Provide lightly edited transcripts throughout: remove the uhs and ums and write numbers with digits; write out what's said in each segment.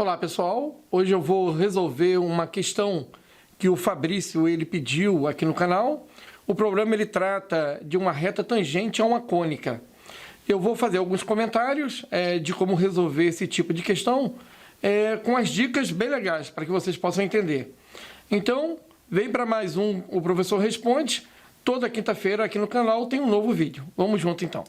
Olá pessoal, hoje eu vou resolver uma questão que o Fabrício ele pediu aqui no canal. O problema ele trata de uma reta tangente a uma cônica. Eu vou fazer alguns comentários de como resolver esse tipo de questão com as dicas bem legais para que vocês possam entender. Então, vem para mais um O Professor Responde. Toda quinta-feira aqui no canal tem um novo vídeo. Vamos junto então.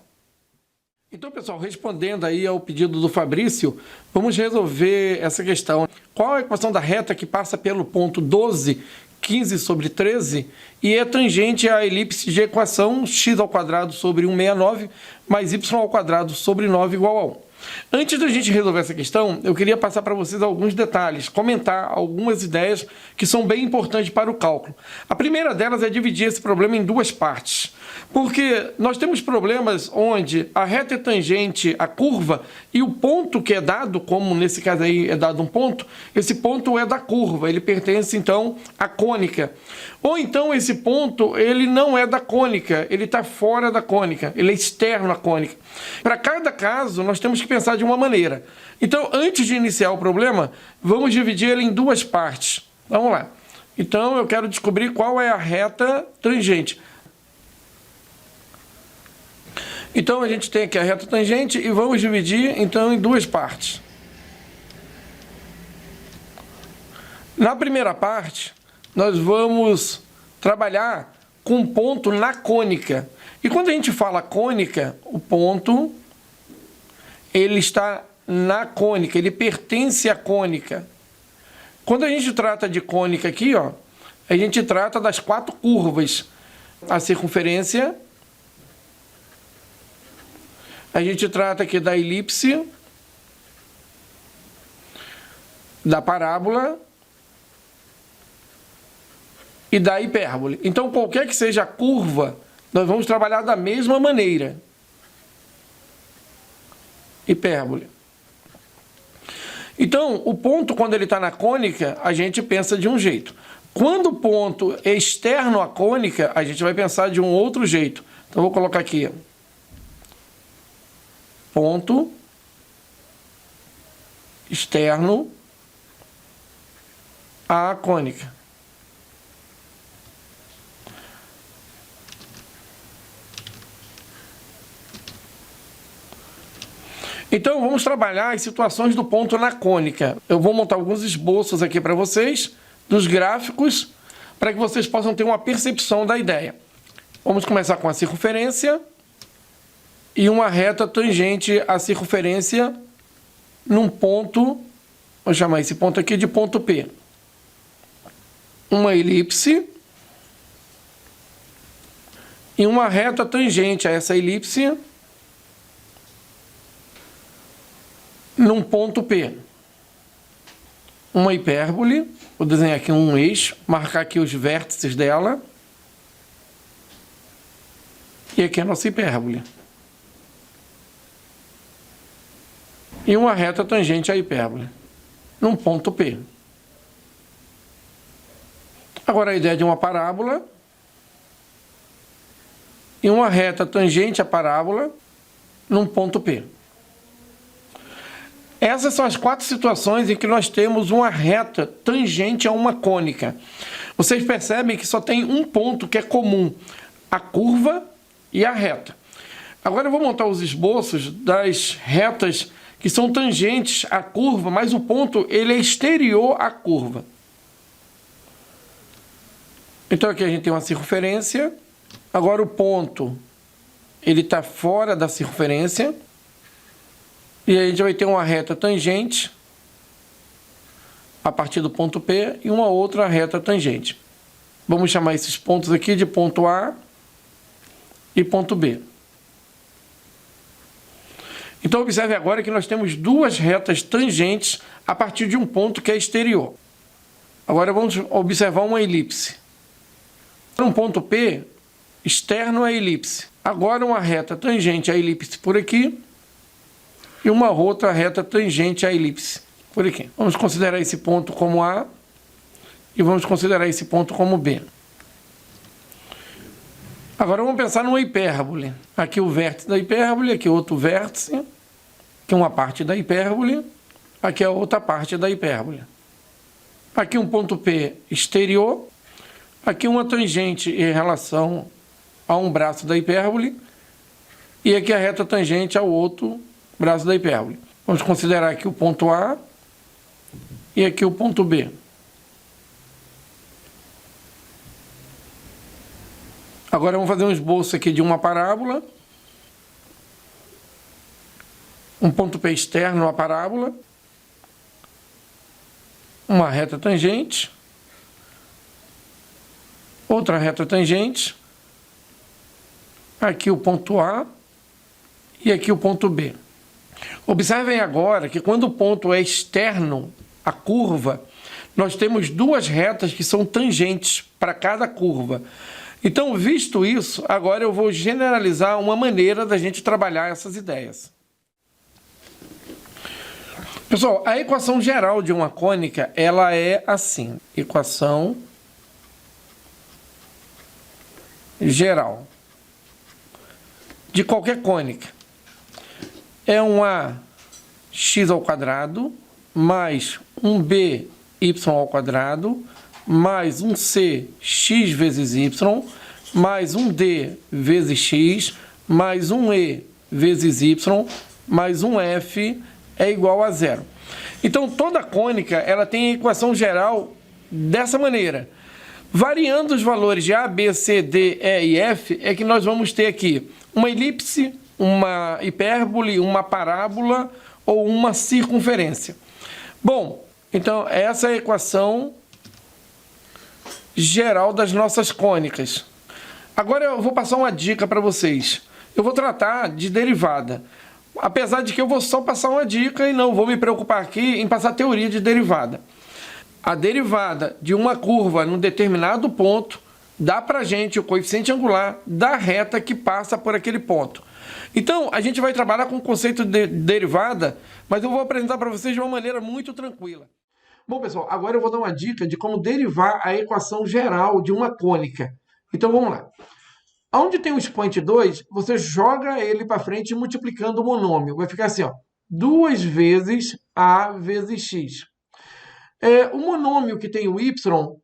Então, pessoal, respondendo aí ao pedido do Fabrício, vamos resolver essa questão. Qual é a equação da reta que passa pelo ponto 12, 15 sobre 13 e é tangente à elipse de equação x² sobre 169 mais y² sobre 9 igual a 1? Antes da gente resolver essa questão, eu queria passar para vocês alguns detalhes, comentar algumas ideias que são bem importantes para o cálculo. A primeira delas é dividir esse problema em duas partes, porque nós temos problemas onde a reta é tangente à curva e o ponto que é dado, como nesse caso aí é dado um ponto, esse ponto é da curva, ele pertence então à cônica. Ou então esse ponto ele não é da cônica, ele está fora da cônica, ele é externo à cônica. Para cada caso nós temos que pensar de uma maneira. Então, antes de iniciar o problema, vamos dividir ele em duas partes. Vamos lá. Então, eu quero descobrir qual é a reta tangente. Então, a gente tem aqui a reta tangente e vamos dividir, então, em duas partes. Na primeira parte, nós vamos trabalhar com um ponto na cônica. E quando a gente fala cônica, o ponto ele está na cônica, ele pertence à cônica. Quando a gente trata de cônica aqui, ó, a gente trata das quatro curvas. A circunferência, a gente trata aqui da elipse, da parábola e da hipérbole. Então, qualquer que seja a curva, nós vamos trabalhar da mesma maneira. Hipérbole. Então, o ponto, quando ele está na cônica, a gente pensa de um jeito. Quando o ponto é externo à cônica, a gente vai pensar de um outro jeito. Então, vou colocar aqui. Ponto externo à cônica. Então, vamos trabalhar as situações do ponto na cônica. Eu vou montar alguns esboços aqui para vocês, dos gráficos, para que vocês possam ter uma percepção da ideia. Vamos começar com a circunferência e uma reta tangente à circunferência num ponto, vou chamar esse ponto aqui de ponto P. Uma elipse e uma reta tangente a essa elipse num ponto P. Uma hipérbole, vou desenhar aqui um eixo, marcar aqui os vértices dela. E aqui a nossa hipérbole. E uma reta tangente à hipérbole, num ponto P. Agora a ideia de uma parábola e uma reta tangente à parábola num ponto P. Essas são as quatro situações em que nós temos uma reta tangente a uma cônica. Vocês percebem que só tem um ponto que é comum, a curva e a reta. Agora eu vou montar os esboços das retas que são tangentes à curva, mas o ponto ele é exterior à curva. Então aqui a gente tem uma circunferência. Agora o ponto ele está fora da circunferência. E aí a gente vai ter uma reta tangente a partir do ponto P e uma outra reta tangente. Vamos chamar esses pontos aqui de ponto A e ponto B. Então observe agora que nós temos duas retas tangentes a partir de um ponto que é exterior. Agora vamos observar uma elipse. Um ponto P externo à elipse. Agora uma reta tangente à elipse por aqui e uma outra reta tangente à elipse por aqui. Vamos considerar esse ponto como A e vamos considerar esse ponto como B. Agora vamos pensar numa hipérbole. Aqui o vértice da hipérbole, aqui outro vértice, aqui uma parte da hipérbole Aqui é a outra parte da hipérbole. Aqui um ponto P exterior. Aqui uma tangente em relação a um braço da hipérbole. E aqui a reta tangente ao outro braço da hipérbole. Vamos considerar aqui o ponto A e aqui o ponto B. Agora vamos fazer um esboço aqui de uma parábola. Um ponto P externo à parábola. Uma reta tangente. Outra reta tangente. Aqui o ponto A e aqui o ponto B. Observem agora que quando o ponto é externo à curva, nós temos duas retas que são tangentes para cada curva. Então, visto isso, agora eu vou generalizar uma maneira da gente trabalhar essas ideias. Pessoal, a equação geral de uma cônica, ela é assim. Equação geral de qualquer cônica é um ax ao quadrado mais um by ao quadrado mais um c x vezes y mais um d vezes x mais um e vezes y mais um f é igual a zero. Então, toda cônica ela tem a equação geral dessa maneira. Variando os valores de A, B, C, D, E e F, é que nós vamos ter aqui uma elipse, uma hipérbole, uma parábola ou uma circunferência. Bom, então essa é a equação geral das nossas cônicas. Agora eu vou passar uma dica para vocês. Eu vou tratar de derivada. Apesar de que eu vou só passar uma dica e não vou me preocupar aqui em passar teoria de derivada. A derivada de uma curva num determinado ponto dá para a gente o coeficiente angular da reta que passa por aquele ponto. Então, a gente vai trabalhar com o conceito de derivada, mas eu vou apresentar para vocês de uma maneira muito tranquila. Bom, pessoal, agora eu vou dar uma dica de como derivar a equação geral de uma cônica. Então, vamos lá. Onde tem o expoente 2, você joga ele para frente multiplicando o monômio. Vai ficar assim, ó, 2 vezes A vezes X. O monômio que tem o y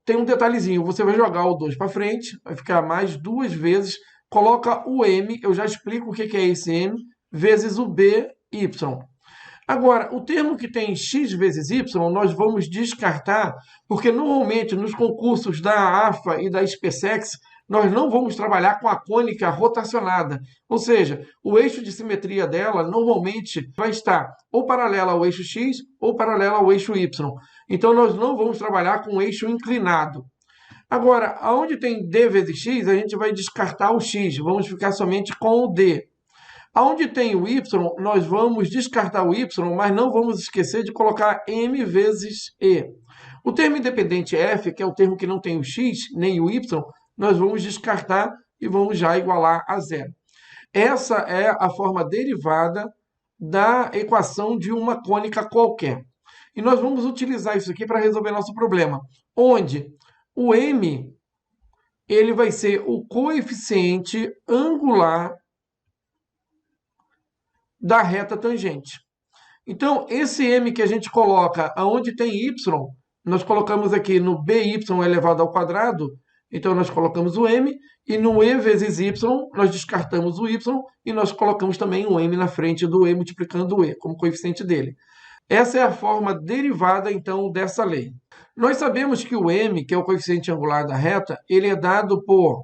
tem um detalhezinho. Você vai jogar o 2 para frente, vai ficar mais 2 vezes. Coloca o m, eu já explico o que é esse m, vezes o by. Agora, o termo que tem x vezes y, nós vamos descartar, porque normalmente nos concursos da AFA e da SpaceX, nós não vamos trabalhar com a cônica rotacionada. Ou seja, o eixo de simetria dela normalmente vai estar ou paralela ao eixo x ou paralela ao eixo y. Então, nós não vamos trabalhar com o eixo inclinado. Agora, onde tem d vezes x, a gente vai descartar o x. Vamos ficar somente com o d. Onde tem o y, nós vamos descartar o y, mas não vamos esquecer de colocar m vezes e. O termo independente f, que é o termo que não tem o x nem o y, nós vamos descartar e vamos já igualar a zero. Essa é a forma derivada da equação de uma cônica qualquer. E nós vamos utilizar isso aqui para resolver nosso problema, onde o m ele vai ser o coeficiente angular da reta tangente. Então, esse m que a gente coloca aonde tem y, nós colocamos aqui no by elevado ao quadrado, então nós colocamos o m, e no e vezes y, nós descartamos o y, e nós colocamos também o m na frente do e, multiplicando o e, como coeficiente dele. Essa é a forma derivada, então, dessa lei. Nós sabemos que o m, que é o coeficiente angular da reta, ele é dado por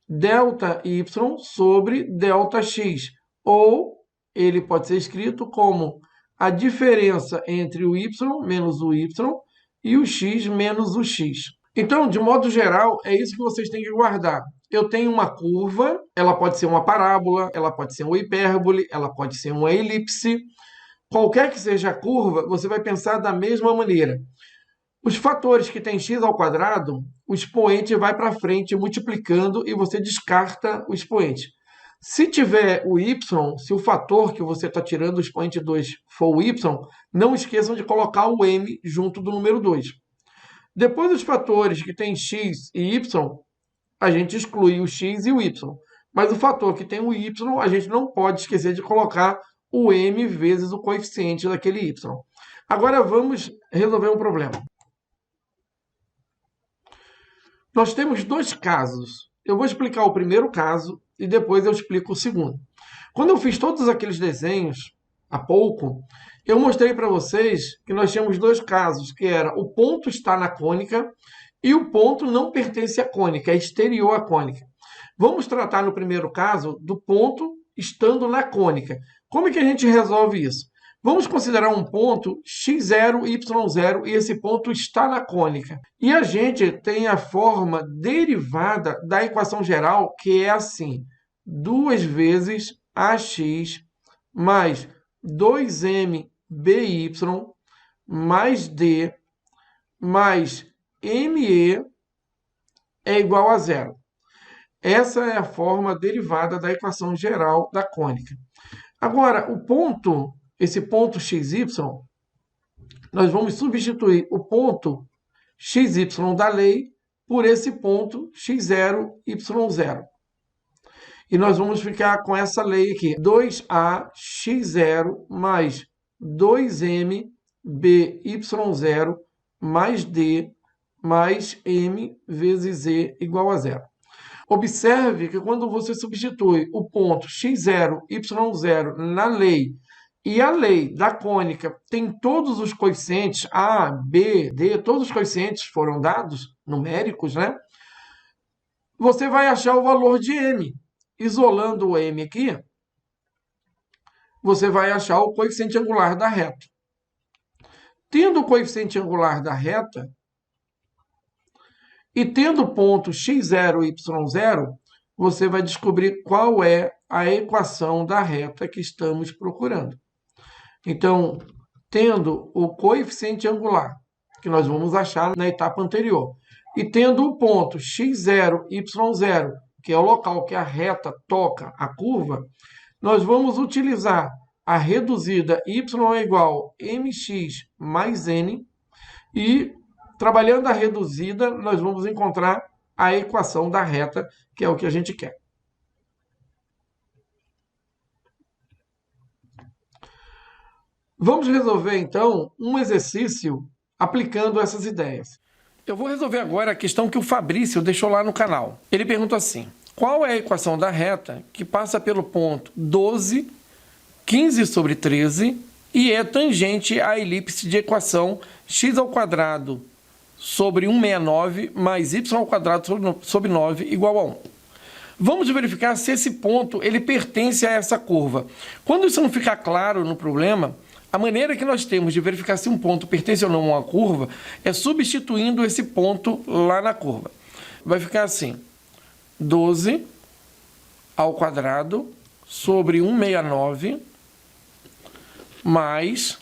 ΔY sobre ΔX, ou ele pode ser escrito como a diferença entre o y menos o y e o x menos o x. Então, de modo geral, é isso que vocês têm que guardar. Eu tenho uma curva, ela pode ser uma parábola, ela pode ser uma hipérbole, ela pode ser uma elipse. Qualquer que seja a curva, você vai pensar da mesma maneira. Os fatores que têm x ao quadrado, o expoente vai para frente multiplicando e você descarta o expoente. Se tiver o y, se o fator que você está tirando do expoente 2 for o y, não esqueçam de colocar o m junto do número 2. Depois dos fatores que têm x e y, a gente exclui o x e o y. Mas o fator que tem o y, a gente não pode esquecer de colocar o m vezes o coeficiente daquele y. Agora vamos resolver um problema. Nós temos dois casos. Eu vou explicar o primeiro caso e depois eu explico o segundo. Quando eu fiz todos aqueles desenhos há pouco, eu mostrei para vocês que nós tínhamos dois casos, que era o ponto está na cônica e o ponto não pertence à cônica, é exterior à cônica. Vamos tratar no primeiro caso do ponto estando na cônica. Como é que a gente resolve isso? Vamos considerar um ponto x0, y0 e esse ponto está na cônica. E a gente tem a forma derivada da equação geral, que é assim: 2 vezes ax mais 2m by mais d mais me é igual a zero. Essa é a forma derivada da equação geral da cônica. Agora, esse ponto xy, nós vamos substituir o ponto xy da lei por esse ponto x0, y0. E nós vamos ficar com essa lei aqui, 2ax0 mais 2m by0 mais d mais m vezes z igual a zero. Observe que quando você substitui o ponto x0, y0 na lei, e a lei da cônica tem todos os coeficientes, a, b, d, todos os coeficientes foram dados, numéricos, né? Você vai achar o valor de m. Isolando o m aqui, você vai achar o coeficiente angular da reta. Tendo o coeficiente angular da reta, e tendo o ponto x0, y0, você vai descobrir qual é a equação da reta que estamos procurando. Então, tendo o coeficiente angular, que nós vamos achar na etapa anterior, e tendo o ponto x0, y0, que é o local que a reta toca a curva, nós vamos utilizar a reduzida y é igual a mx mais n, e trabalhando a reduzida, nós vamos encontrar a equação da reta, que é o que a gente quer. Vamos resolver, então, um exercício aplicando essas ideias. Eu vou resolver agora a questão que o Fabrício deixou lá no canal. Ele pergunta assim: qual é a equação da reta que passa pelo ponto 12, 15 sobre 13 e é tangente à elipse de equação x² sobre 169 mais y² sobre 9 igual a 1. Vamos verificar se esse ponto ele pertence a essa curva. Quando isso não ficar claro no problema, a maneira que nós temos de verificar se um ponto pertence ou não a uma curva é substituindo esse ponto lá na curva. Vai ficar assim: 12 ao quadrado sobre 169 mais,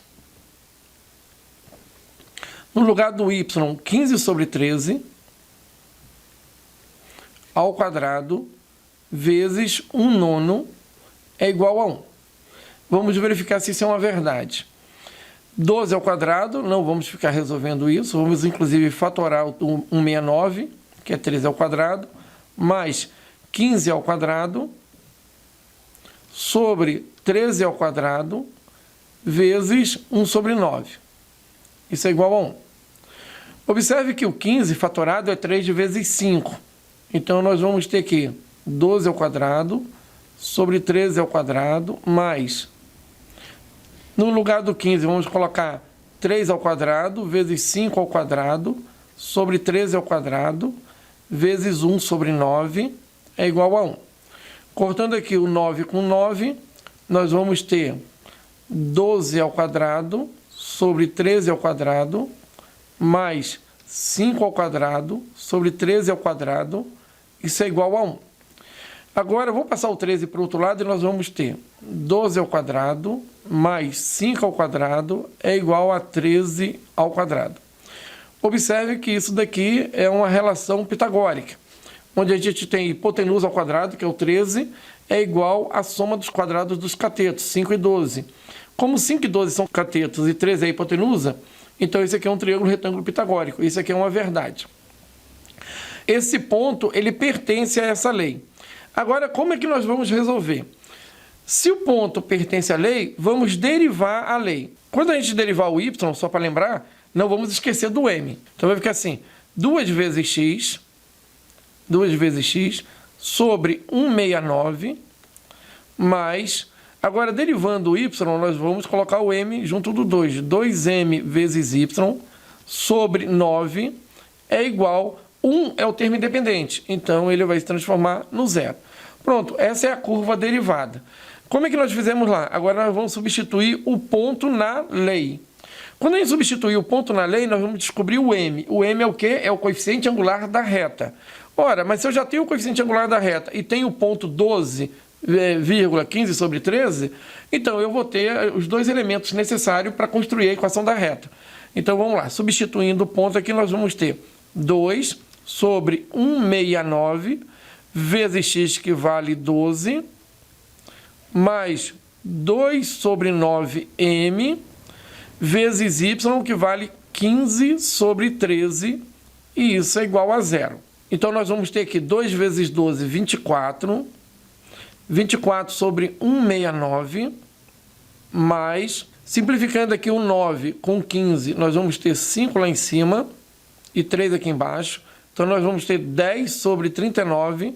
no lugar do y, 15 sobre 13 ao quadrado vezes 1/9 é igual a 1. Vamos verificar se isso é uma verdade. 12 ao quadrado, não vamos ficar resolvendo isso, vamos inclusive fatorar o 169, que é 13 ao quadrado, mais 15 ao quadrado sobre 13 ao quadrado vezes 1 sobre 9. Isso é igual a 1. Observe que o 15 fatorado é 3 vezes 5. Então, nós vamos ter que 12 ao quadrado sobre 13 ao quadrado mais, no lugar do 15, vamos colocar 3 ao quadrado vezes 5 ao quadrado sobre 13 ao quadrado vezes 1 sobre 9 é igual a 1. Cortando aqui o 9 com 9, nós vamos ter 12 ao quadrado sobre 13 ao quadrado mais 5 ao quadrado sobre 13 ao quadrado, isso é igual a 1. Agora, eu vou passar o 13 para o outro lado e nós vamos ter 12 ao quadrado mais 5 ao quadrado é igual a 13 ao quadrado. Observe que isso daqui é uma relação pitagórica, onde a gente tem hipotenusa ao quadrado, que é o 13, é igual à soma dos quadrados dos catetos, 5 e 12. Como 5 e 12 são catetos e 13 é hipotenusa, então esse aqui é um triângulo retângulo pitagórico. Isso aqui é uma verdade. Esse ponto, ele pertence a essa lei. Agora, como é que nós vamos resolver? Se o ponto pertence à lei, vamos derivar a lei. Quando a gente derivar o y, só para lembrar, não vamos esquecer do m. Então vai ficar assim, 2 vezes x sobre 169 mais... Agora, derivando o y, nós vamos colocar o m junto do 2. 2m vezes y sobre 9 é igual... 1 é o termo independente, então ele vai se transformar no zero. Pronto, essa é a curva derivada. Como é que nós fizemos lá? Agora nós vamos substituir o ponto na lei. Quando a gente substituir o ponto na lei, nós vamos descobrir o m. O m é o quê? É o coeficiente angular da reta. Ora, mas se eu já tenho o coeficiente angular da reta e tenho o ponto 12,15 sobre 13, então eu vou ter os dois elementos necessários para construir a equação da reta. Então vamos lá, substituindo o ponto aqui, nós vamos ter 2 sobre 169 vezes x, que vale 12, mais 2 sobre 9m, vezes y, que vale 15 sobre 13, e isso é igual a zero. Então, nós vamos ter aqui 2 vezes 12, 24, 24 sobre 169, mais, simplificando aqui o 9 com 15, nós vamos ter 5 lá em cima e 3 aqui embaixo. Então, nós vamos ter 10 sobre 39.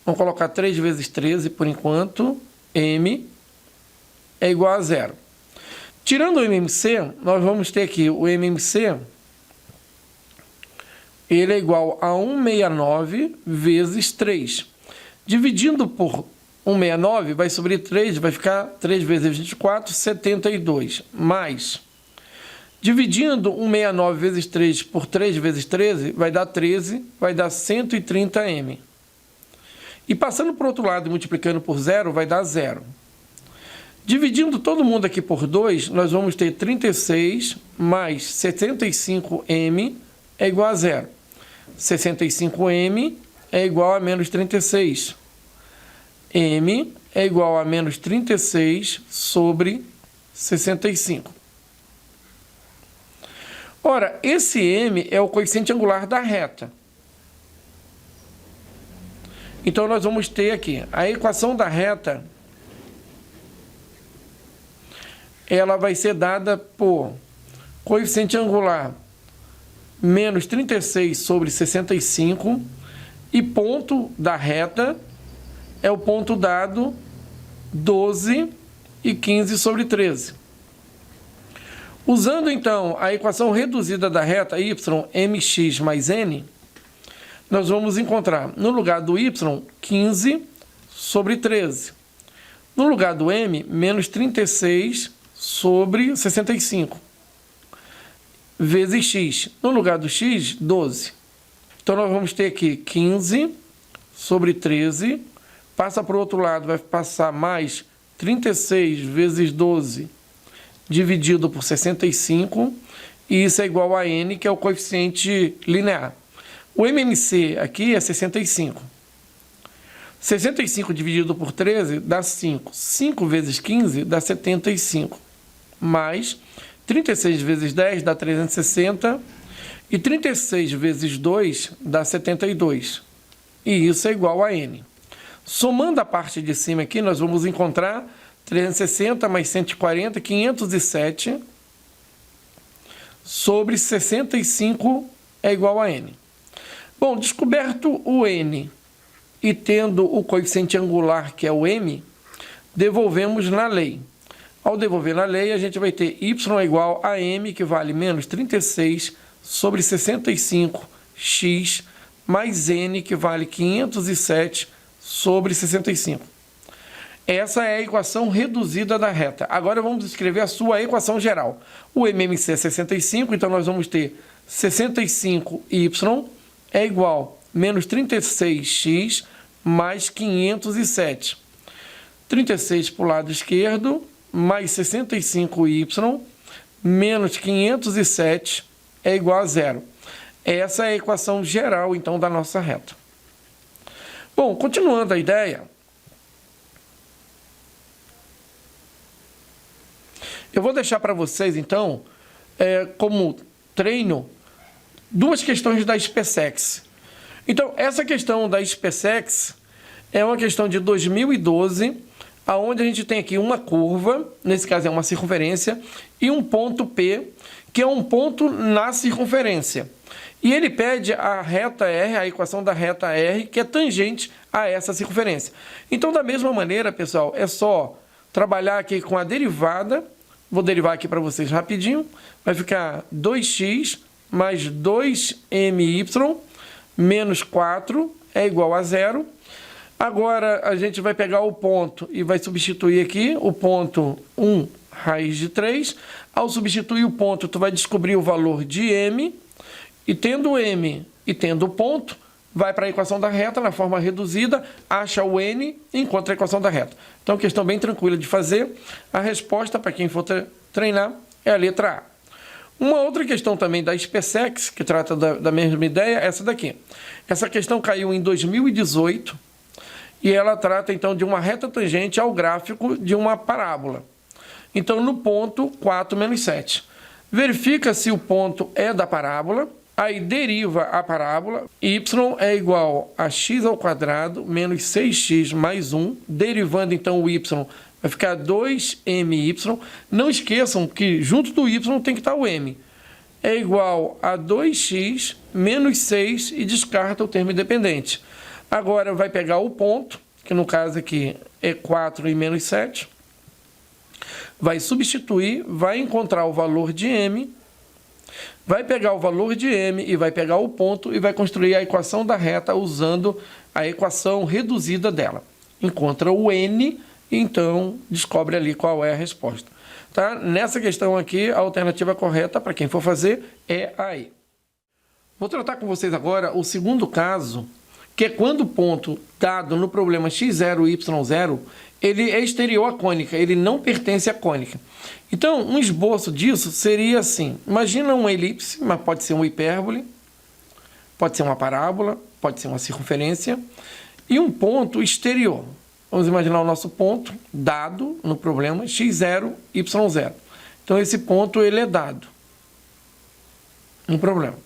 Vamos colocar 3 vezes 13 por enquanto. M é igual a zero. Tirando o MMC, nós vamos ter aqui o MMC. Ele é igual a 169 vezes 3. Dividindo por 169, vai sobre 3, vai ficar 3 vezes 24, 72. Mais, dividindo 169 vezes 3 por 3 vezes 13, vai dar 13, vai dar 130m. E passando para o outro lado e multiplicando por 0, vai dar 0. Dividindo todo mundo aqui por 2, nós vamos ter 36 mais 75m é igual a 0. 65m é igual a menos 36. M é igual a menos 36 sobre 65. Ora, esse m é o coeficiente angular da reta. Então, nós vamos ter aqui a equação da reta. Ela vai ser dada por coeficiente angular menos 36 sobre 65, e ponto da reta é o ponto dado 12 e 15 sobre 13. Usando, então, a equação reduzida da reta y, mx mais n, nós vamos encontrar, no lugar do y, 15 sobre 13. No lugar do m, menos 36 sobre 65. Vezes x. No lugar do x, 12. Então, nós vamos ter aqui 15 sobre 13. Passa para o outro lado, vai passar mais 36 vezes 12 dividido por 65. E isso é igual a n, que é o coeficiente linear. O MMC aqui é 65. 65 dividido por 13 dá 5. 5 vezes 15 dá 75. Mais 36 vezes 10 dá 360. E 36 vezes 2 dá 72. E isso é igual a n. Somando a parte de cima aqui, nós vamos encontrar 360 mais 140, 507 sobre 65 é igual a n. Bom, descoberto o n e tendo o coeficiente angular, que é o m, devolvemos na lei. Ao devolver na lei, a gente vai ter y é igual a m, que vale menos 36 sobre 65x, mais n, que vale 507 sobre 65. Essa é a equação reduzida da reta. Agora vamos escrever a sua equação geral. O MMC é 65, então nós vamos ter 65y é igual a menos 36x mais 507. 36 para o lado esquerdo, mais 65y, menos 507 é igual a zero. Essa é a equação geral, então, da nossa reta. Bom, continuando a ideia, eu vou deixar para vocês, então, como treino, duas questões da SpaceX. Então, essa questão da SpaceX, é uma questão de 2012, aonde a gente tem aqui uma curva, nesse caso é uma circunferência, e um ponto P, que é um ponto na circunferência. E ele pede a reta R, a equação da reta R, que é tangente a essa circunferência. Então, da mesma maneira, pessoal, é só trabalhar aqui com a derivada. Vou derivar aqui para vocês rapidinho. Vai ficar 2x mais 2my menos 4 é igual a 0. Agora, a gente vai pegar o ponto e vai substituir aqui o ponto 1 raiz de 3. Ao substituir o ponto, tu vai descobrir o valor de m. E tendo m e tendo o ponto, vai para a equação da reta na forma reduzida, acha o n e encontra a equação da reta. Então, questão bem tranquila de fazer. A resposta, para quem for treinar, é a letra A. Uma outra questão também da SpaceX, que trata da mesma ideia, é essa daqui. Essa questão caiu em 2018 e ela trata, então, de uma reta tangente ao gráfico de uma parábola. Então, no ponto 4 menos 7. Verifica se o ponto é da parábola. Aí deriva a parábola, y é igual a x ao quadrado menos 6x mais 1, derivando então o y, vai ficar 2my. Não esqueçam que junto do y tem que estar o m. É igual a 2x menos 6 e descarta o termo independente. Agora vai pegar o ponto, que no caso aqui é 4 e menos 7. Vai substituir, vai encontrar o valor de m, vai pegar o valor de m e vai pegar o ponto e vai construir a equação da reta usando a equação reduzida dela. Encontra o n e então descobre ali qual é a resposta. Tá? Nessa questão aqui, a alternativa correta para quem for fazer é a E. Vou tratar com vocês agora o segundo caso, que é quando o ponto dado no problema x0 e y0, ele é exterior à cônica, ele não pertence à cônica. Então, um esboço disso seria assim. Imagina uma elipse, mas pode ser uma hipérbole, pode ser uma parábola, pode ser uma circunferência, e um ponto exterior. Vamos imaginar o nosso ponto dado no problema x0, y0. Então, esse ponto ele é dado no problema.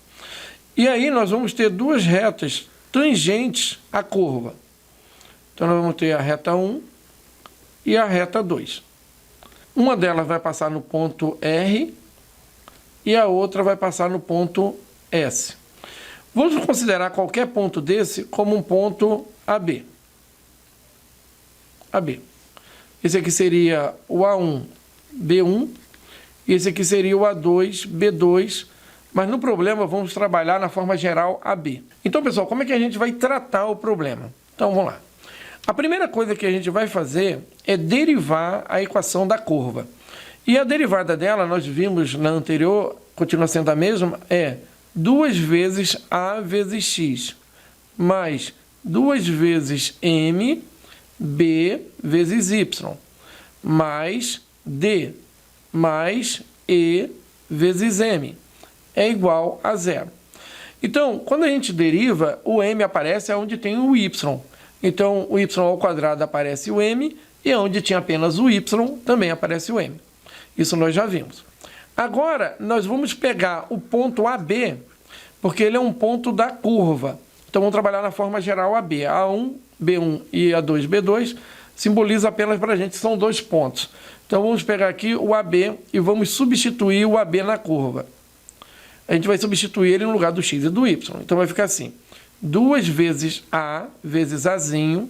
E aí, nós vamos ter duas retas tangentes à curva. Então, nós vamos ter a reta 1 e a reta 2. Uma delas vai passar no ponto R e a outra vai passar no ponto S. Vamos considerar qualquer ponto desse como um ponto AB. AB. Esse aqui seria o A1, B1, e esse aqui seria o A2, B2, mas no problema vamos trabalhar na forma geral AB. Então, pessoal, como é que a gente vai tratar o problema? Então, vamos lá. A primeira coisa que a gente vai fazer é derivar a equação da curva. E a derivada dela, nós vimos na anterior, continua sendo a mesma, é 2 vezes A vezes X, mais 2 vezes M, B vezes Y, mais D, mais E vezes M, é igual a 0. Então, quando a gente deriva, o M aparece onde tem o Y. Então, o y ao quadrado aparece o m, e onde tinha apenas o y, também aparece o m. Isso nós já vimos. Agora, nós vamos pegar o ponto AB, porque ele é um ponto da curva. Então, vamos trabalhar na forma geral AB. A1, B1 e A2, B2 simboliza apenas para a gente, são dois pontos. Então, vamos pegar aqui o AB e vamos substituir o AB na curva. A gente vai substituir ele no lugar do x e do y. Então, vai ficar assim. 2 vezes A vezes Azinho,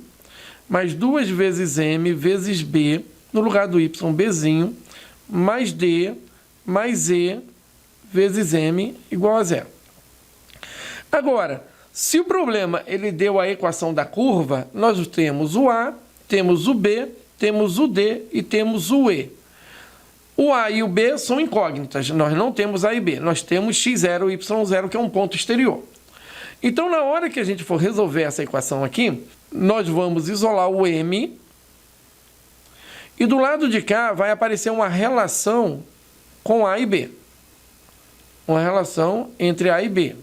mais 2 vezes M vezes B, no lugar do Y, Bzinho, mais D, mais E, vezes M, igual a 0. Agora, se o problema ele deu a equação da curva, nós temos o A, temos o B, temos o D e temos o E. O A e o B são incógnitas, nós não temos A e B, nós temos x0 e y0, que é um ponto exterior. Então, na hora que a gente for resolver essa equação aqui, nós vamos isolar o M e do lado de cá vai aparecer uma relação com A e B. Uma relação entre A e B.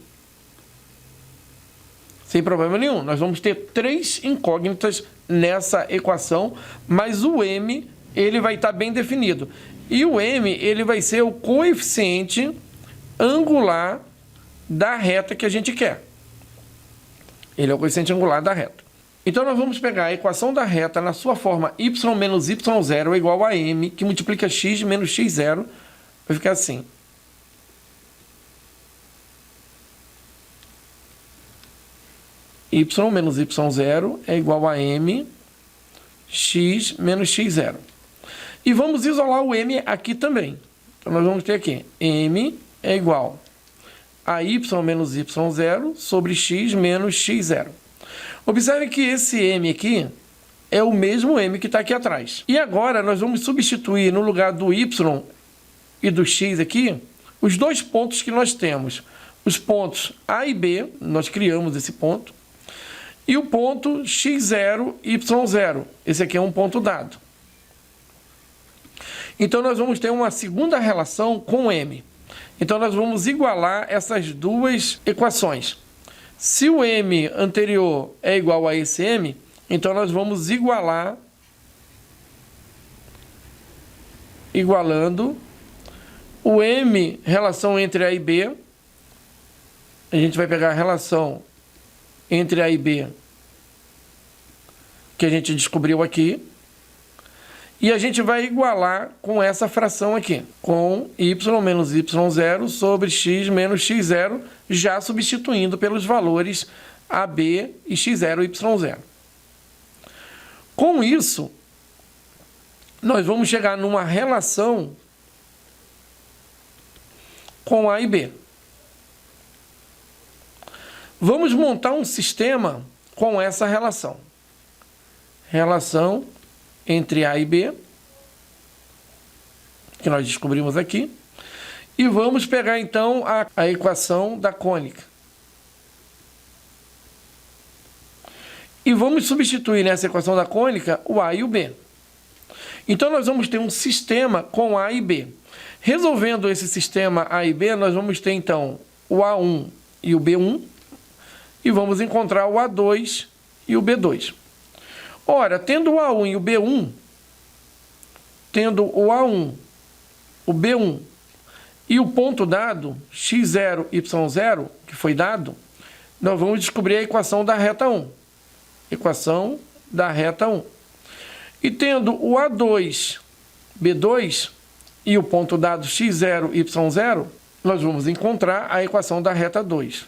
Sem problema nenhum. Nós vamos ter 3 incógnitas nessa equação, mas o M ele vai estar bem definido. E o M ele vai ser o coeficiente angular da reta que a gente quer. Ele é o coeficiente angular da reta. Então, nós vamos pegar a equação da reta na sua forma y menos y0 é igual a m, que multiplica x menos x0. Vai ficar assim. Y menos y0 é igual a m, x menos x0. E vamos isolar o m aqui também. Então, nós vamos ter aqui, m é igual a y menos y0 sobre x menos x0. Observe que esse m aqui é o mesmo m que está aqui atrás. E agora nós vamos substituir no lugar do y e do x aqui, os dois pontos que nós temos. Os pontos A e B, nós criamos esse ponto, e o ponto x0, y0. Esse aqui é um ponto dado. Então, nós vamos ter uma segunda relação com m. Então, nós vamos igualar essas duas equações. Se o m anterior é igual a esse m, então nós vamos igualando o m, relação entre A e B. A gente vai pegar a relação entre A e B, que a gente descobriu aqui, e a gente vai igualar com essa fração aqui, com y menos y0 sobre x menos x0, já substituindo pelos valores AB e x0 e y0. Com isso, nós vamos chegar numa relação com A e B. Vamos montar um sistema com essa relação. Relação entre A e B, que nós descobrimos aqui, e vamos pegar então a equação da cônica. E vamos substituir nessa equação da cônica o A e o B. Então nós vamos ter um sistema com A e B. Resolvendo esse sistema A e B, nós vamos ter então o A1 e o B1, e vamos encontrar o A2 e o B2. Ora, tendo o A1 e o B1, tendo o A1, o B1 e o ponto dado, x0, y0, que foi dado, nós vamos descobrir a equação da reta 1. Equação da reta 1. E tendo o A2, B2 e o ponto dado x0, y0, nós vamos encontrar a equação da reta 2.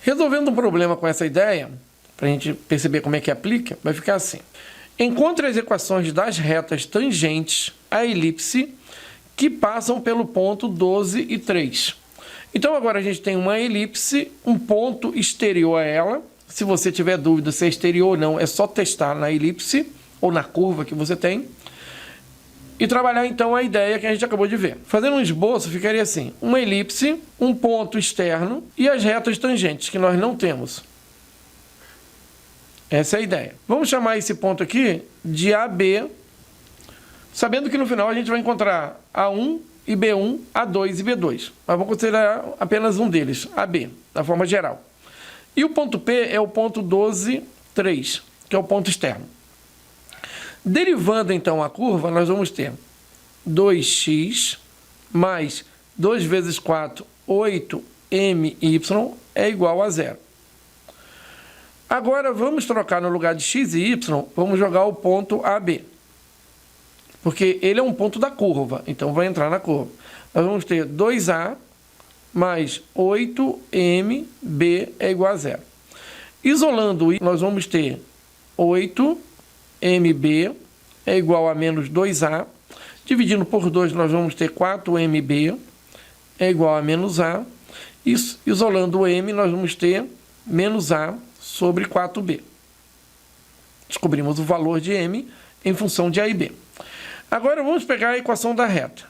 Resolvendo um problema com essa ideia, para a gente perceber como é que aplica, vai ficar assim. Encontre as equações das retas tangentes à elipse que passam pelo ponto 12 e 3. Então, agora a gente tem uma elipse, um ponto exterior a ela. Se você tiver dúvida se é exterior ou não, é só testar na elipse ou na curva que você tem. E trabalhar, então, a ideia que a gente acabou de ver. Fazendo um esboço, ficaria assim. Uma elipse, um ponto externo e as retas tangentes, que nós não temos. Essa é a ideia. Vamos chamar esse ponto aqui de AB, sabendo que no final a gente vai encontrar A1 e B1, A2 e B2. Mas vamos considerar apenas um deles, AB, da forma geral. E o ponto P é o ponto 12, 3, que é o ponto externo. Derivando, então, a curva, nós vamos ter 2x mais 2 vezes 4, 8my é igual a 0. Agora, vamos trocar no lugar de x e y, vamos jogar o ponto AB. Porque ele é um ponto da curva, então vai entrar na curva. Nós vamos ter 2a mais 8mb é igual a 0. Isolando, nós vamos ter 8mb é igual a menos 2a. Dividindo por 2, nós vamos ter 4mb é igual a menos a. Isolando o m, nós vamos ter menos a sobre 4b. Descobrimos o valor de m em função de a e b. Agora vamos pegar a equação da reta.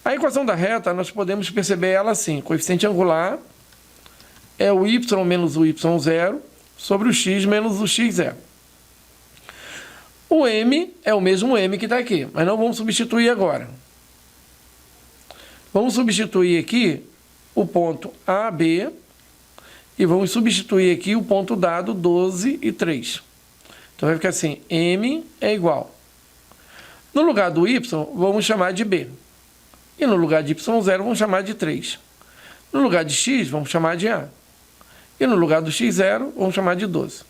A equação da reta, nós podemos perceber ela assim. Coeficiente angular é o y menos o y0 sobre o x menos o x0. O m é o mesmo m que está aqui, mas não vamos substituir agora. Vamos substituir aqui o ponto AB e vamos substituir aqui o ponto dado 12 e 3. Então vai ficar assim, m é igual. No lugar do y, vamos chamar de b. E no lugar de y0, vamos chamar de 3. No lugar de x, vamos chamar de A. E no lugar do x0, vamos chamar de 12.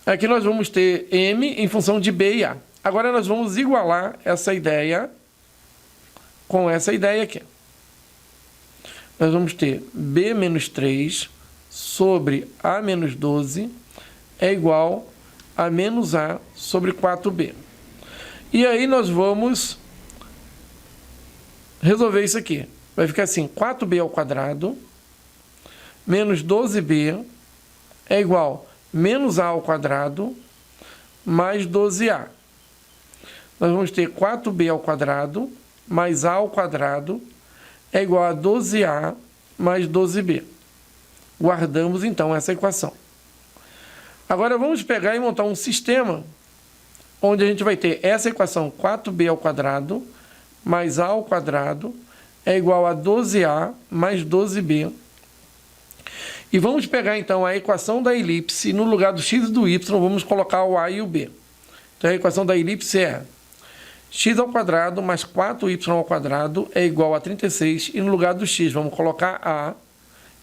Aqui nós vamos ter m em função de b e a. Agora nós vamos igualar essa ideia com essa ideia aqui. Nós vamos ter b menos 3 sobre a menos 12 é igual a menos a sobre 4b. E aí nós vamos resolver isso aqui. Vai ficar assim, 4b ao quadrado menos 12b é igual a menos a ao quadrado mais 12a. Nós vamos ter 4b ao quadrado mais a ao quadrado é igual a 12a mais 12b. Guardamos, então, essa equação. Agora, vamos pegar e montar um sistema onde a gente vai ter essa equação 4b ao quadrado mais a ao quadrado é igual a 12a mais 12b. E vamos pegar, então, a equação da elipse, e no lugar do x e do y, vamos colocar o a e o b. Então, a equação da elipse é x ao quadrado mais 4y ao quadrado é igual a 36, e no lugar do x vamos colocar a,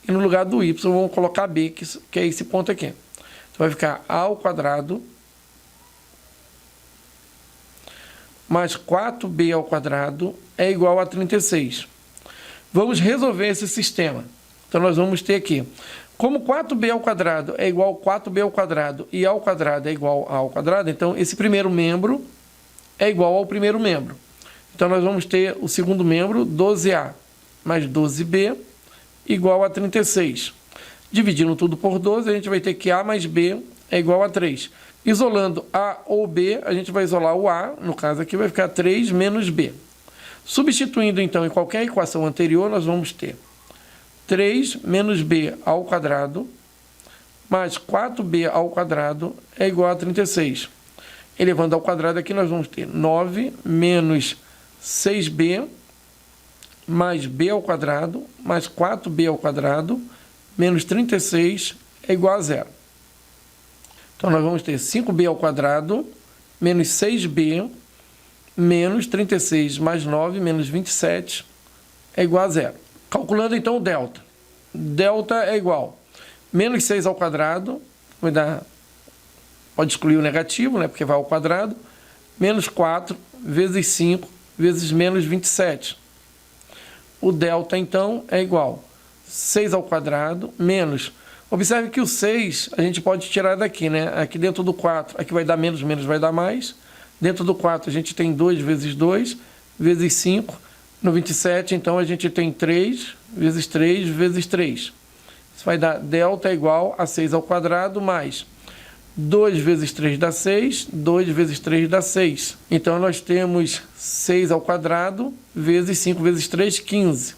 e no lugar do y vamos colocar b, que é esse ponto aqui. Então, vai ficar a ao quadrado mais 4b ao quadrado é igual a 36. Vamos resolver esse sistema. Então, nós vamos ter aqui, como 4b ao quadrado é igual a 4b ao quadrado e a ao quadrado é igual a ao quadrado, então esse primeiro membro é igual ao primeiro membro. Então, nós vamos ter o segundo membro, 12a mais 12b, igual a 36. Dividindo tudo por 12, a gente vai ter que a mais b é igual a 3. Isolando a ou b, a gente vai isolar o a, no caso aqui vai ficar 3 menos b. Substituindo, então, em qualquer equação anterior, nós vamos ter 3 menos b ao quadrado mais 4b ao quadrado é igual a 36. Elevando ao quadrado aqui, nós vamos ter 9 menos 6b mais b ao quadrado mais 4b ao quadrado menos 36 é igual a 0. Então, nós vamos ter 5b ao quadrado menos 6b menos 36 mais 9 menos 27 é igual a 0. Calculando, então, o delta. Delta é igual a menos 6 ao quadrado, vai dar, pode excluir o negativo, né, porque vai ao quadrado, menos 4 vezes 5 vezes menos 27. O delta, então, é igual a 6 ao quadrado menos... Observe que o 6 a gente pode tirar daqui, né? Aqui dentro do 4, aqui vai dar menos, menos vai dar mais. Dentro do 4 a gente tem 2 vezes 2 vezes 5. No 27, então, a gente tem 3 vezes 3 vezes 3. Isso vai dar delta é igual a 6 ao quadrado mais 2 vezes 3 dá 6, 2 vezes 3 dá 6. Então, nós temos 6 ao quadrado vezes 5 vezes 3, 15.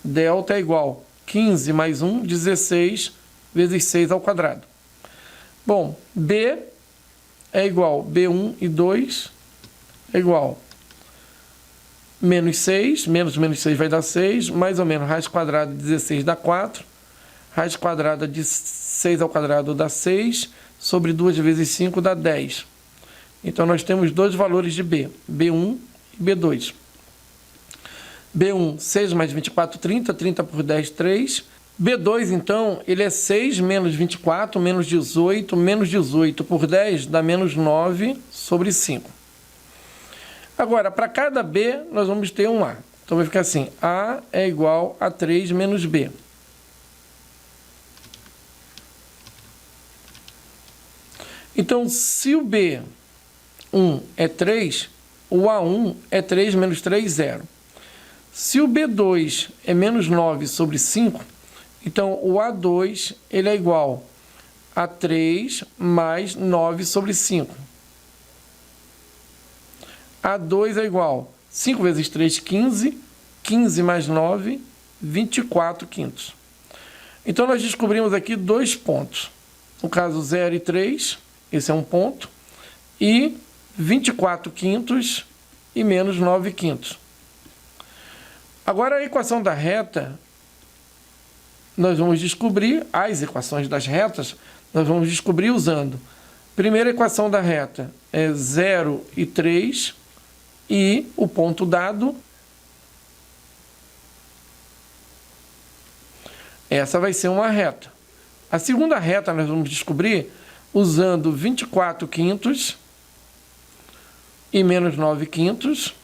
Delta é igual a 15 mais 1, 16 vezes 6 ao quadrado. Bom, B é igual a B1 e 2 é igual a menos 6, menos 6 vai dar 6, mais ou menos raiz quadrada de 16 dá 4, raiz quadrada de 6 ao quadrado dá 6, sobre 2 vezes 5 dá 10. Então, nós temos dois valores de B, B1 e B2. B1, 6 mais 24, 30, 30 por 10, 3. B2, então, ele é 6 menos 24, menos 18, menos 18 por 10 dá menos 9 sobre 5. Agora, para cada B, nós vamos ter um A. Então, vai ficar assim, A é igual a 3 menos B. Então, se o B1 é 3, o A1 é 3 menos 3, 0. Se o B2 é menos 9 sobre 5, então o A2 ele é igual a 3 mais 9 sobre 5. A2 é igual a 5 vezes 3, 15. 15 mais 9, 24 quintos. Então, nós descobrimos aqui dois pontos. No caso, 0 e 3, esse é um ponto. E 24 quintos e menos 9 quintos. Agora, a equação da reta, nós vamos descobrir, as equações das retas, nós vamos descobrir usando. Primeira equação da reta é 0 e 3, e o ponto dado Essa vai ser uma reta. A segunda reta nós vamos descobrir usando 24 quintos e menos 9 quintos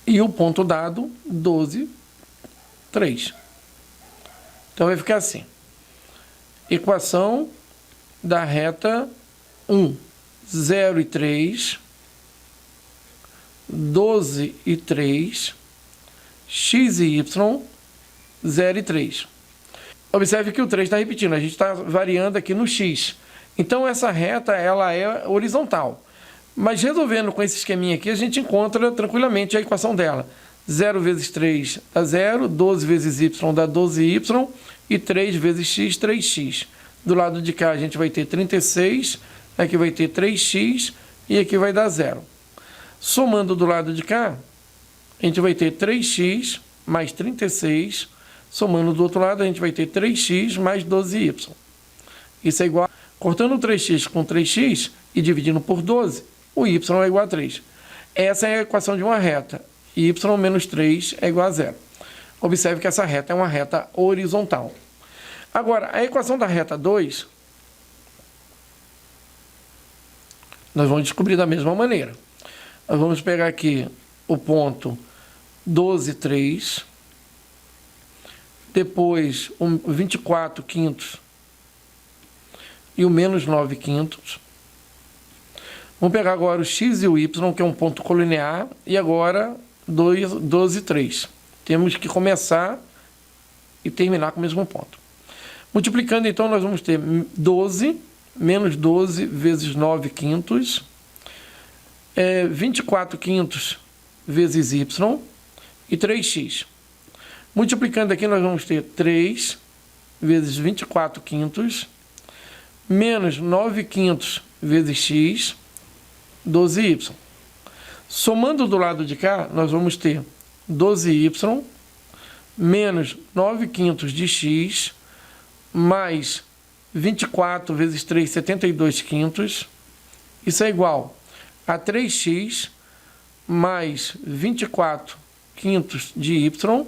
e o ponto dado 12, 3. Então vai ficar assim. Equação da reta 1, 0 e 3, 12 e 3, x e y, 0 e 3. Observe que o 3 está repetindo, a gente está variando aqui no x. Então essa reta ela é horizontal. Mas resolvendo com esse esqueminha aqui, a gente encontra tranquilamente a equação dela. 0 vezes 3 dá 0, 12 vezes y dá 12y e 3 vezes x, 3x. Do lado de cá a gente vai ter 36, aqui vai ter 3x e aqui vai dar 0. Somando do lado de cá, a gente vai ter 3x mais 36. Somando do outro lado, a gente vai ter 3x mais 12y. Isso é igual... Cortando 3x com 3x e dividindo por 12, o y é igual a 3. Essa é a equação de uma reta. Y menos 3 é igual a 0. Observe que essa reta é uma reta horizontal. Agora, a equação da reta 2, nós vamos descobrir da mesma maneira. Nós vamos pegar aqui o ponto 12, 3, depois o 24 quintos e o menos 9 quintos. Vamos pegar agora o x e o y, que é um ponto colinear, e agora 12, 3. Temos que começar e terminar com o mesmo ponto. Multiplicando, então, nós vamos ter 12, menos 12 vezes 9 quintos, 24 quintos vezes y e 3x. Multiplicando aqui, nós vamos ter 3 vezes 24 quintos, menos 9 quintos vezes x, 12y. Somando do lado de cá, nós vamos ter 12y, menos 9 quintos de x, mais 24 vezes 3, 72 quintos. Isso é igual a 3x, mais 24 quintos de y,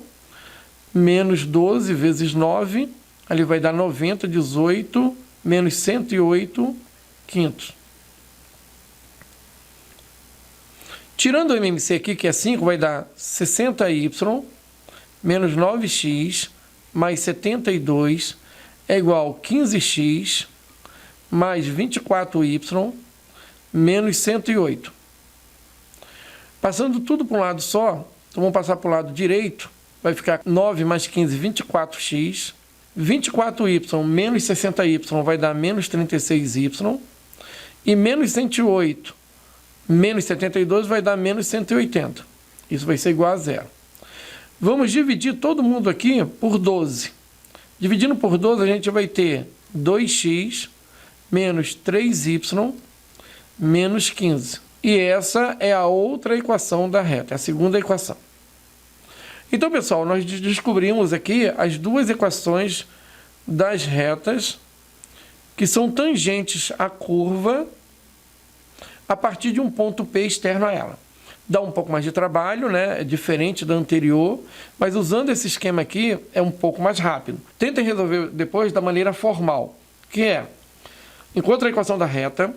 menos 12 vezes 9, ali vai dar 90, 18, menos 108 quintos. Tirando o MMC aqui, que é 5, vai dar 60y, menos 9x, mais 72, é igual a 15x, mais 24y, menos 108. Passando tudo para um lado só, então vamos passar para o lado direito, vai ficar 9 mais 15, 24x, 24y menos 60y vai dar menos 36y, e menos 108 menos 72 vai dar menos 180. Isso vai ser igual a 0. Vamos dividir todo mundo aqui por 12. Dividindo por 12, a gente vai ter 2x menos 3y menos 15. E essa é a outra equação da reta, é a segunda equação. Então, pessoal, nós descobrimos aqui as duas equações das retas que são tangentes à curva a partir de um ponto P externo a ela. Dá um pouco mais de trabalho, né? É diferente da anterior, mas usando esse esquema aqui é um pouco mais rápido. Tentem resolver depois da maneira formal, que é, encontra a equação da reta,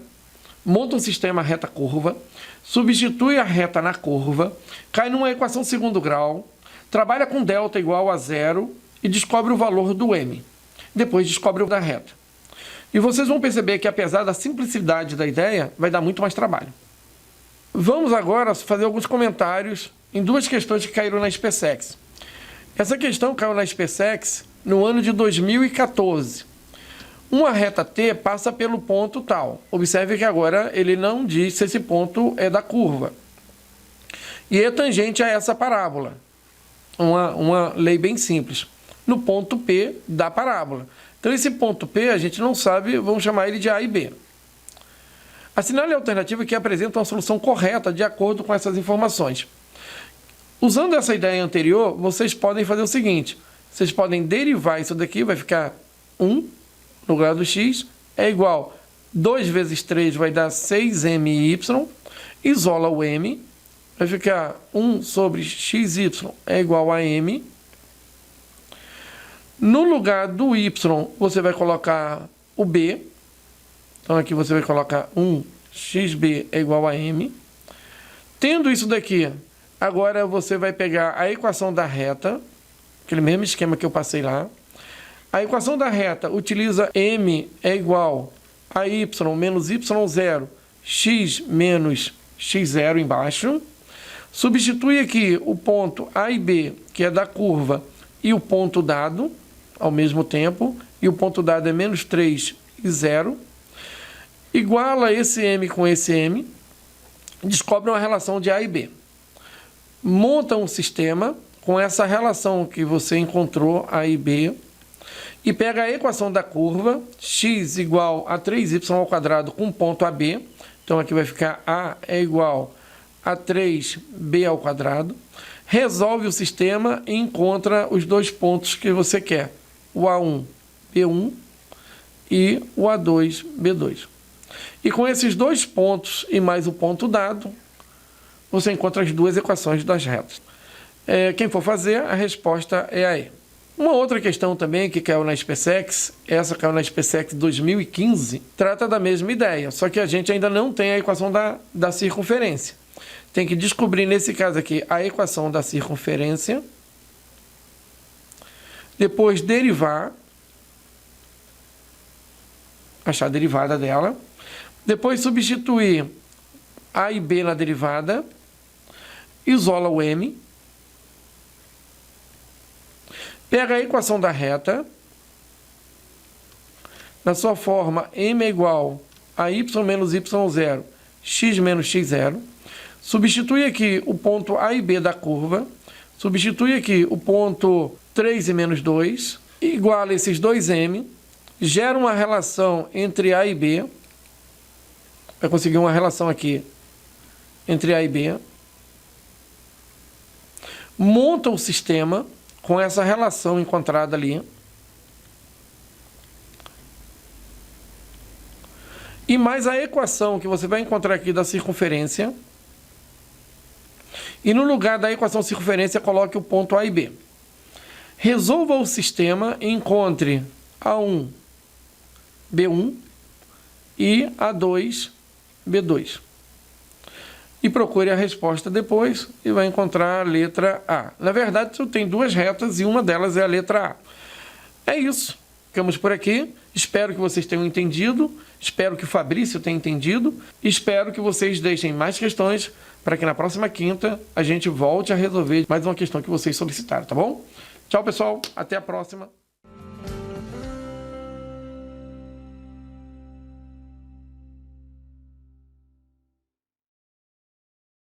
monta um sistema reta-curva, substitui a reta na curva, cai numa equação segundo grau, trabalha com delta igual a 0 e descobre o valor do m. Depois descobre o da reta. E vocês vão perceber que, apesar da simplicidade da ideia, vai dar muito mais trabalho. Vamos agora fazer alguns comentários em duas questões que caíram na SpaceX. Essa questão caiu na SpaceX no ano de 2014. Uma reta T passa pelo ponto tal. Observe que agora ele não diz se esse ponto é da curva. E é tangente a essa parábola. Uma lei bem simples. No ponto P da parábola. Então, esse ponto P, a gente não sabe, vamos chamar ele de A e B. Assinale a alternativa que apresenta uma solução correta de acordo com essas informações. Usando essa ideia anterior, vocês podem fazer o seguinte. Vocês podem derivar isso daqui, vai ficar 1 no grau do x, é igual 2 vezes 3 vai dar 6my, isola o m, vai ficar 1 sobre xy é igual a m. No lugar do y, você vai colocar o b. Então, aqui você vai colocar 1xb é igual a m. Tendo isso daqui, agora você vai pegar a equação da reta, aquele mesmo esquema que eu passei lá. A equação da reta utiliza m é igual a y menos y0, x menos x0 embaixo. Substitui aqui o ponto A e B, que é da curva, e o ponto dado, ao mesmo tempo, e o ponto dado é menos 3 e 0. Iguala esse m com esse m, descobre uma relação de A e B. Monta um sistema com essa relação que você encontrou, A e B, e pega a equação da curva, x igual a 3y ao quadrado com ponto AB. Então, aqui vai ficar A é igual a 3b ao quadrado. Resolve o sistema e encontra os dois pontos que você quer. O A1, B1 e o A2, B2. E com esses dois pontos e mais o ponto dado, você encontra as duas equações das retas. Quem for fazer, a resposta é a E. Uma outra questão também que caiu na SpaceX, essa caiu na SpaceX 2015, trata da mesma ideia, só que a gente ainda não tem a equação da circunferência. Tem que descobrir, nesse caso aqui, a equação da circunferência, depois derivar, achar a derivada dela, depois substituir A e B na derivada, isola o m, pega a equação da reta, na sua forma m é igual a y menos y0, x menos x0, substitui aqui o ponto A e B da curva, substitui aqui o ponto 3 e menos 2, iguala esses dois m, gera uma relação entre A e B, vai conseguir uma relação aqui entre A e B, monta o sistema com essa relação encontrada ali, e mais a equação que você vai encontrar aqui da circunferência, e no lugar da equação circunferência coloque o ponto A e B. Resolva o sistema e encontre A1, B1 e A2, B2. E procure a resposta depois e vai encontrar a letra A. Na verdade, tu tem duas retas e uma delas é a letra A. É isso. Ficamos por aqui. Espero que vocês tenham entendido. Espero que o Fabrício tenha entendido. Espero que vocês deixem mais questões para que na próxima quinta a gente volte a resolver mais uma questão que vocês solicitaram, tá bom? Tchau, pessoal. Até a próxima.